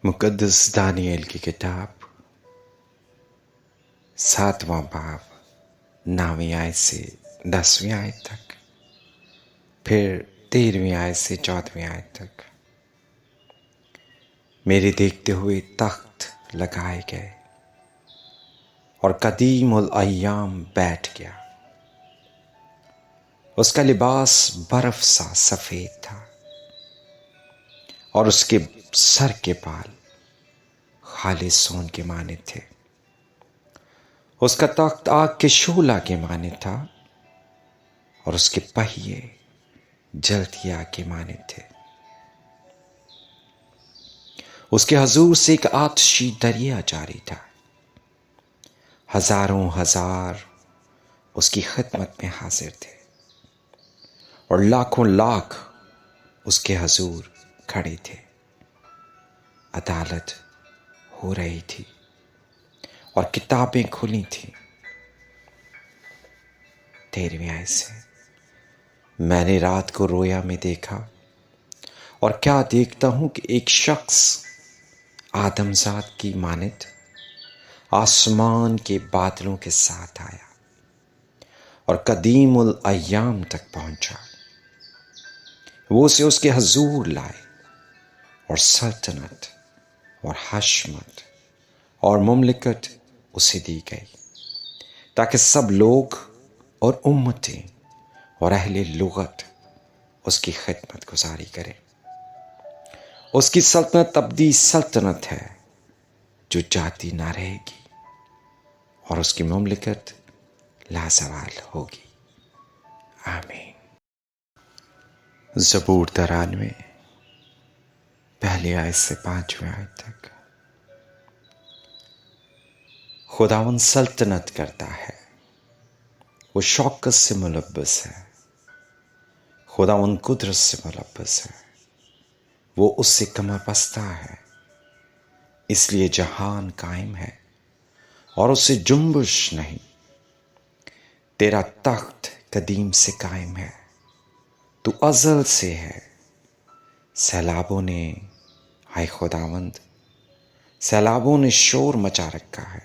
مقدس دانیل کی کتاب 7واں باب 9ویں آیت سے 10ویں آیت تک، پھر 13ویں آیت سے 14ویں آیت تک۔ میرے دیکھتے ہوئے تخت لگائے گئے اور قدیم الایام بیٹھ گیا۔ اس کا لباس برف سا سفید تھا اور اس کے سر کے بال خالص سون کے مانند تھے۔ اس کا تخت آگ کے شعلہ کے مانند تھا اور اس کے پہیے جلتی آگ کے مانند تھے۔ اس کے حضور سے ایک آتشی دریا جاری تھا، ہزاروں ہزار اس کی خدمت میں حاضر تھے اور لاکھوں لاکھ اس کے حضور کھڑے تھے۔ عدالت ہو رہی تھی اور کتابیں کھلی تھیں۔ 13ویں آیت سے، میں نے رات کو رویا میں دیکھا اور کیا دیکھتا ہوں کہ ایک شخص آدم ذات کی مانند آسمان کے بادلوں کے ساتھ آیا اور قدیم الایام تک پہنچا۔ وہ اسے اس کے حضور لائے اور سلطنت اور حشمت اور مملکت اسے دی گئی، تاکہ سب لوگ اور امتیں اور اہل لغت اس کی خدمت گزاری کریں۔ اس کی سلطنت ابدی سلطنت ہے جو جاتی نہ رہے گی، اور اس کی مملکت لازوال ہوگی۔ آمین۔ زبور 93 پہلی آیت سے 5ویں آیت تک۔ خداوند سلطنت کرتا ہے، وہ شوکت سے ملبس ہے۔ خداوند قدرت سے ملبس ہے، وہ اس سے کمر بستہ ہے۔ اس لیے جہان قائم ہے اور اس سے جنبش نہیں۔ تیرا تخت قدیم سے قائم ہے، تو ازل سے ہے۔ سیلابوں نے، ہائے خداوند، سیلابوں نے شور مچا رکھا ہے۔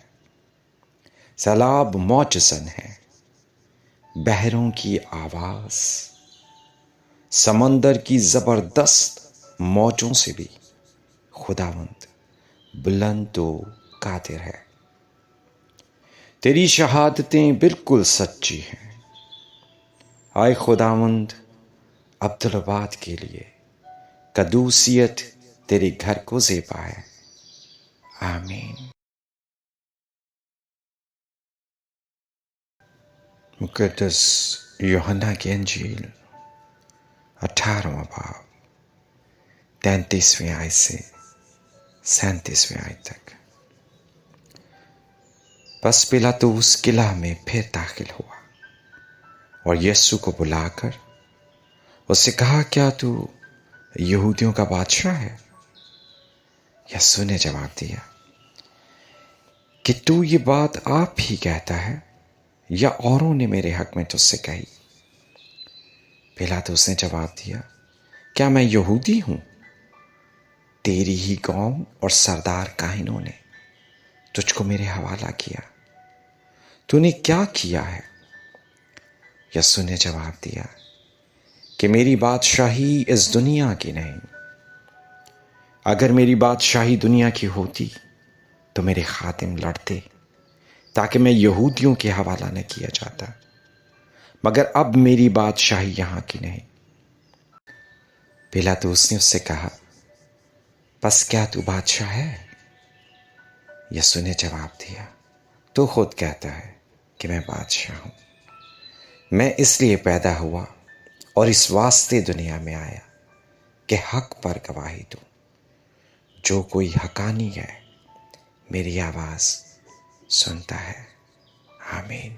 سیلاب موجزن ہے، بحروں کی آواز، سمندر کی زبردست موجوں سے بھی خداوند بلند و قادر ہے۔ تیری شہادتیں بالکل سچی ہیں، آئے خداوند۔ عبدالآباد کے لیے قدوسیت تیرے گھر کو زیبا ہے۔ آمین۔ مقدس یوحنا کی انجیل 18واں باب 33ویں آیت سے 37ویں آیت تک۔ پس پیلاطس قلعہ میں پھر داخل ہوا اور یسوع کو بلا کر اس سے کہا، کیا تو یہودیوں کا بادشاہ ہے؟ یسوع نے جواب دیا کہ تو یہ بات آپ ہی کہتا ہے یا اوروں نے میرے حق میں تجھ سے کہی؟ پیلاطس نے جواب دیا، کیا میں یہودی ہوں؟ تیری ہی قوم اور سردار کاہنوں نے تجھ کو میرے حوالہ کیا، تو نے کیا کیا ہے؟ یسوع نے جواب دیا کہ میری بادشاہی اس دنیا کی نہیں۔ اگر میری بادشاہی دنیا کی ہوتی تو میرے خادم لڑتے تاکہ میں یہودیوں کے حوالہ نہ کیا جاتا، مگر اب میری بادشاہی یہاں کی نہیں۔ پیلاطس نے اس سے کہا، پس کیا تو بادشاہ ہے؟ یسوع نے جواب دیا، تو خود کہتا ہے کہ میں بادشاہ ہوں۔ میں اس لیے پیدا ہوا اور اس واسطے دنیا میں آیا کہ حق پر گواہی دوں۔ جو کوئی حقانی ہے میری آواز سنتا ہے۔ آمین۔